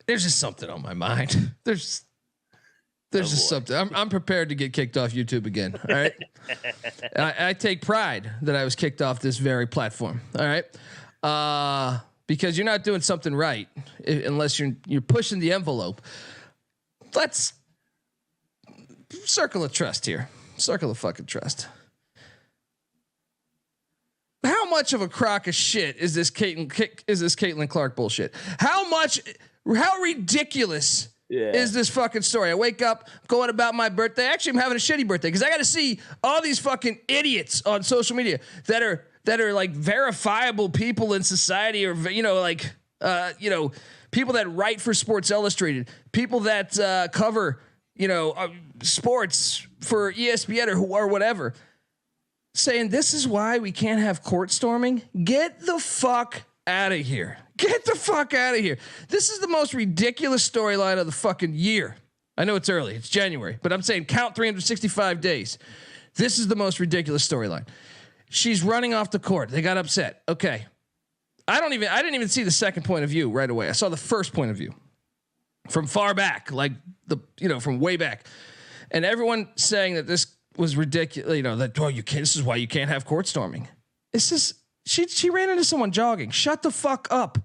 There's just something on my mind. There's just something. I'm prepared to get kicked off YouTube again. All right. I take pride that I was kicked off this very platform. All right. Because you're not doing something right unless you're pushing the envelope. Let's circle of trust here. Circle of fucking trust. How much of a crock of shit is this Caitlin Clark bullshit? How ridiculous is this fucking story? I wake up going about my birthday. Actually, I'm having a shitty birthday because I got to see all these fucking idiots on social media that are like verifiable people in society, or people that write for Sports Illustrated, people that cover sports for ESPN or whatever, saying this is why we can't have court storming. Get the fuck out of here. Get the fuck out of here. This is the most ridiculous storyline of the fucking year. I know it's early. It's January, but I'm saying count 365 days. This is the most ridiculous storyline. She's running off the court. They got upset. Okay. I didn't even see the second point of view right away. I saw the first point of view from far back, like from way back. And everyone saying that this was ridiculous, this is why you can't have court storming. She ran into someone jogging. Shut the fuck up.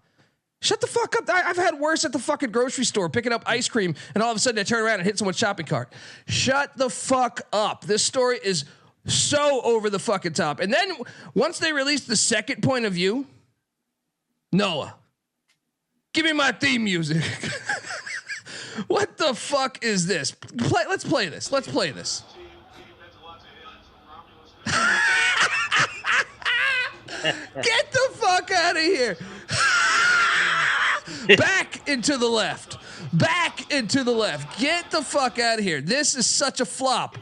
Shut the fuck up. I've had worse at the fucking grocery store picking up ice cream, and all of a sudden I turn around and hit someone's shopping cart. Shut the fuck up. This story is so over the fucking top. And then once they released the second point of view, Noah, give me my theme music. What the fuck is this? Let's play this. Let's play this. Get the fuck out of here. Back into the left. Back into the left. Get the fuck out of here. This is such a flop.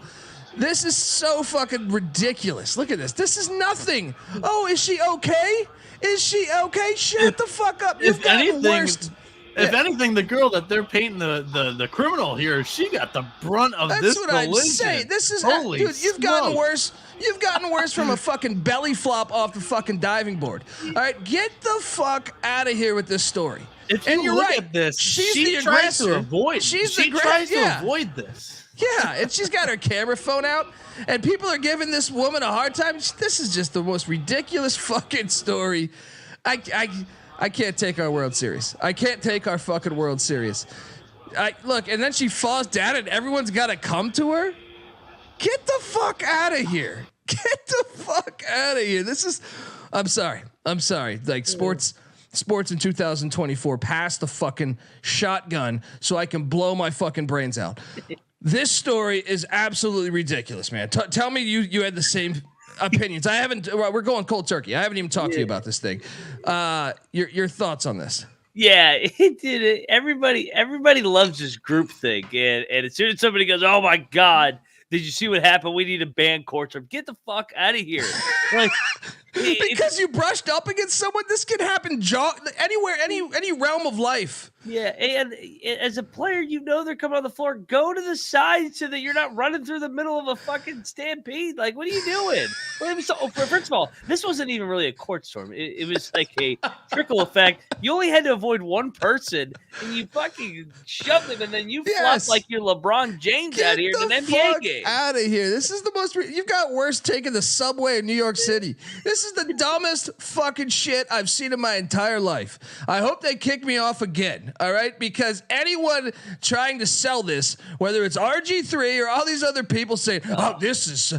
This is so fucking ridiculous. Look at this. This is nothing. Oh, is she okay? Is she okay? Shut the fuck up. You've got the worst. If anything, the girl that they're painting the criminal here, she got the brunt of this. That's what I'd say. This is holy dude. You've gotten worse. You've gotten worse from a fucking belly flop off the fucking diving board. All right, get the fuck out of here with this story. If you look at this, she tries to avoid. She tries to avoid this. Yeah, and she's got her camera phone out, and people are giving this woman a hard time. This is just the most ridiculous fucking story. I can't take our world serious. I can't take our fucking world serious. Look, and then she falls down, and everyone's got to come to her. Get the fuck out of here. Get the fuck out of here. I'm sorry. Like sports in 2024, pass the fucking shotgun so I can blow my fucking brains out. This story is absolutely ridiculous, man. Tell me you had the same opinions. I haven't. We're going cold turkey. I haven't even talked to you about this thing. Your thoughts on this? Yeah, it did. Everybody loves this group thing, and as soon as somebody goes, "Oh my God, did you see what happened? We need to ban court storm." Get the fuck out of here! Like, because you brushed up against someone, this can happen anywhere, any realm of life. Yeah, and as a player, they're coming on the floor. Go to the side so that you're not running through the middle of a fucking stampede. Like, what are you doing? First of all, this wasn't even really a court storm. It was like a trickle effect. You only had to avoid one person, and you fucking shoved him, and then you flopped like you're LeBron James out here in an NBA game. Out of here! This is the most. You've got worse taking the subway in New York City. This is the dumbest fucking shit I've seen in my entire life. I hope they kick me off again. All right, because anyone trying to sell this, whether it's RG3 or all these other people saying, "Oh, this is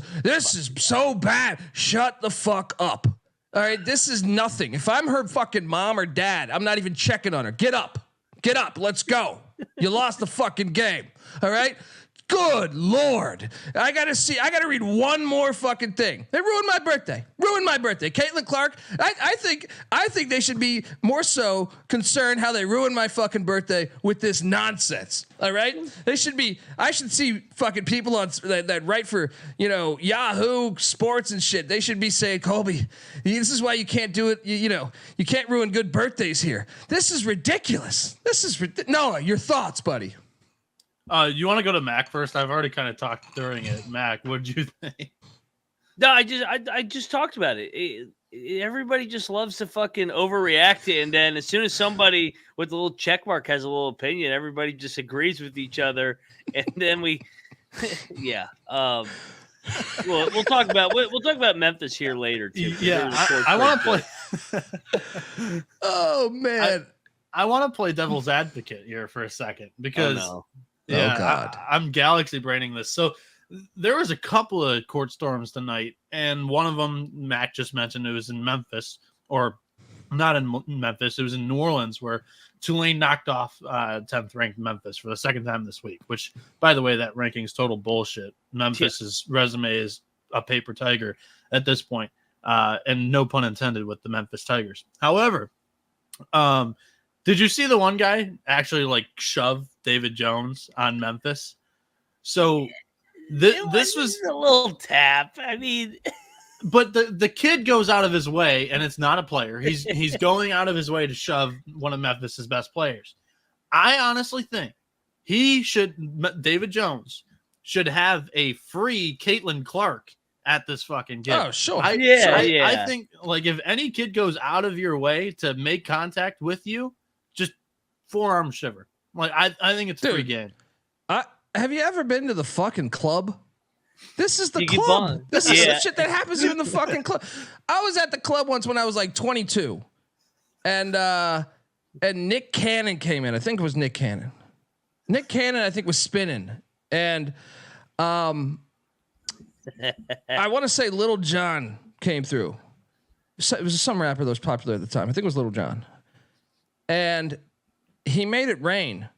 so bad," shut the fuck up. All right, this is nothing. If I'm her fucking mom or dad, I'm not even checking on her. Get up, let's go. You lost the fucking game. All right. Good Lord. I gotta read one more fucking thing. They ruined my birthday. Caitlin Clark. I think they should be more so concerned how they ruined my fucking birthday with this nonsense. All right? I should see fucking people on that write for, Yahoo Sports and shit. They should be saying, "Colby, this is why you can't do it. You can't ruin good birthdays here. This is ridiculous. Noah, your thoughts, buddy." You want to go to Mac first? I've already kind of talked during it. Mac, what did you think? No, I just talked about it. everybody just loves to fucking overreact it, and then as soon as somebody with a little check mark has a little opinion, everybody just agrees with each other, and then we, yeah. We'll talk about Memphis here later too. Yeah, I want to play. Oh man, I want to play devil's advocate here for a second because God. I'm galaxy braining this. So there was a couple of court storms tonight, and one of them Mac just mentioned. It was in Memphis, or not in Memphis. It was in New Orleans, where Tulane knocked off 10th ranked Memphis for the second time this week. Which, by the way, that ranking is total bullshit. Memphis's resume is a paper tiger at this point, and no pun intended with the Memphis Tigers. However, did you see the one guy actually like shove David Jones on Memphis? So. This was a little tap. I mean, but the kid goes out of his way, and it's not a player. He's going out of his way to shove one of Memphis's best players. I honestly think David Jones should have a free Caitlin Clark at this fucking game. Oh, sure. I think like if any kid goes out of your way to make contact with you, just forearm shiver. Like I think it's a free game. Have you ever been to the fucking club? This is the club. This is the shit that happens here in the fucking club. I was at the club once when I was like 22, and Nick Cannon came in. I think it was Nick Cannon. Nick Cannon, I think, was spinning, and I want to say Little John came through. It was some rapper that was popular at the time. I think it was Little John, and he made it rain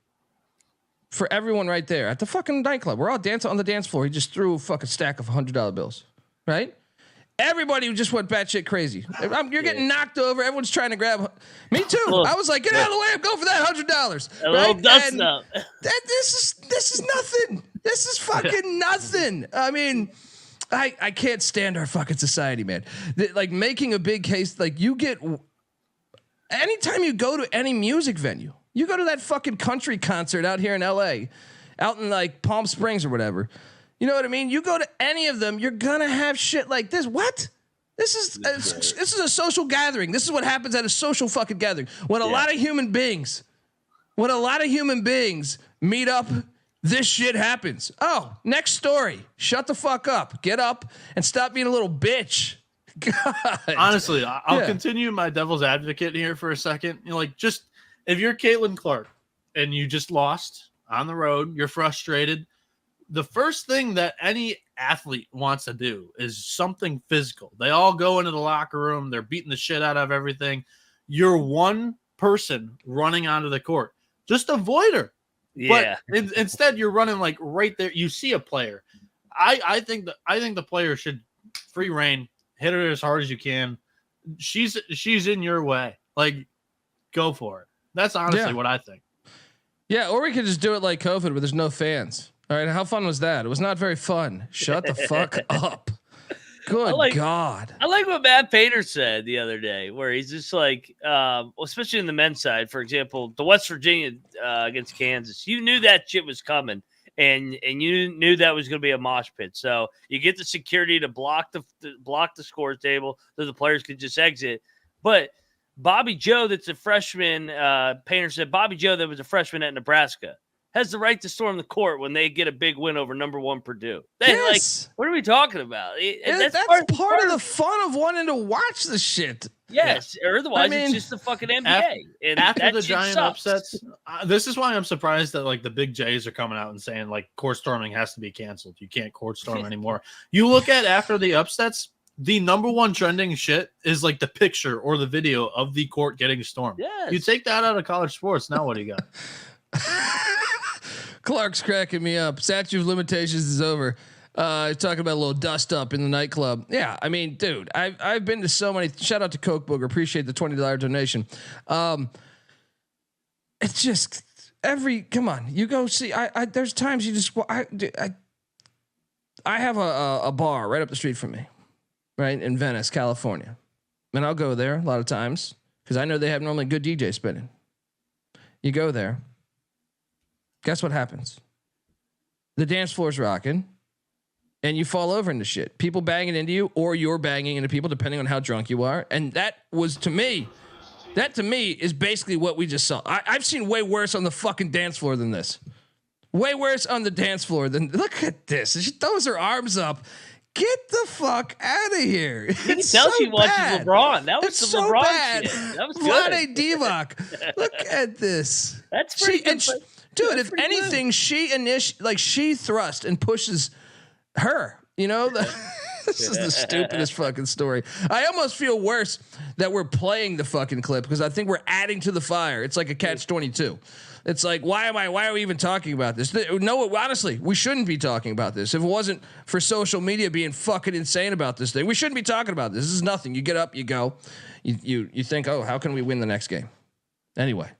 for everyone right there at the fucking nightclub. We're all dancing on the dance floor. He just threw a fucking stack of $100 bills, right? Everybody just went batshit crazy. You're getting knocked over. Everyone's trying to grab. Me too. I was like, get out of the way. I'm going for that $100. A little dust up. This is nothing. This is fucking nothing. I mean, I can't stand our fucking society, man. Like making a big case. Like you get anytime you go to any music venue. You go to that fucking country concert out here in LA, out in like Palm Springs or whatever. You know what I mean? You go to any of them, you're gonna have shit like this. What? This is a social gathering. This is what happens at a social fucking gathering. When a lot of human beings meet up, this shit happens. Oh, next story. Shut the fuck up. Get up and stop being a little bitch. God. Honestly, I'll continue my devil's advocate here for a second. You know, like just if you're Caitlin Clark and you just lost on the road, you're frustrated. The first thing that any athlete wants to do is something physical. They all go into the locker room. They're beating the shit out of everything. You're one person running onto the court. Just avoid her. Yeah. But instead, you're running like right there. You see a player. I think the player should free reign, hit her as hard as you can. She's in your way. Like, go for it. That's honestly what I think. Yeah, or we could just do it like COVID where there's no fans. All right, how fun was that? It was not very fun. Shut the fuck up. Good God. I like what Matt Painter said the other day, where he's just like, especially in the men's side, for example, the West Virginia against Kansas. You knew that shit was coming, and you knew that was going to be a mosh pit. So you get the security to block the scores table so the players could just exit. But Bobby Joe, that's a freshman, Painter said, Bobby Joe, that was a freshman at Nebraska, has the right to storm the court when they get a big win over number 1 Purdue. Yes. Like, what are we talking about? That's part of the fun of wanting to watch the shit. Yes, or otherwise it's just the fucking NBA. After the giant upsets, this is why I'm surprised that like the big Jays are coming out and saying like court storming has to be canceled. You can't court storm anymore. You look at after the upsets, the number 1 trending shit is like the picture or the video of the court getting stormed. Yes. You take that out of college sports, now what do you got? Clark's cracking me up. Statute of limitations is over. Talking about a little dust up in the nightclub. Yeah, I mean, dude, I've been to so many. Shout out to Coke Booger. Appreciate the $20 donation. It's just come on, you go see. There's times you just I have a bar right up the street from me, right in Venice, California, and I'll go there a lot of times because I know they have normally good DJ spinning. You go there. Guess what happens? The dance floor's rocking. and you fall over into shit. People banging into you, or you're banging into people, depending on how drunk you are. And that to me is basically what we just saw. I've seen way worse on the fucking dance floor than this. Way worse on the dance floor than, look at this. She throws her arms up. Get the fuck out of here. You can tell she watches LeBron. That was some so LeBron bad. shit. That was good. Vlade Divac. Look at this. That's pretty good. Dude, if anything, she thrust and pushes her. You know, this is the stupidest fucking story. I almost feel worse that we're playing the fucking clip because I think we're adding to the fire. It's like a catch-22. It's like, why are we even talking about this? No, honestly, we shouldn't be talking about this. If it wasn't for social media being fucking insane about this thing, we shouldn't be talking about this. This is nothing. You get up, you go, you think, oh, how can we win the next game? Anyway,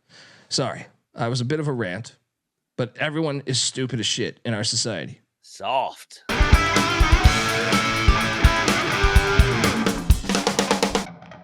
sorry. I was a bit of a rant, but everyone is stupid as shit in our society. Soft.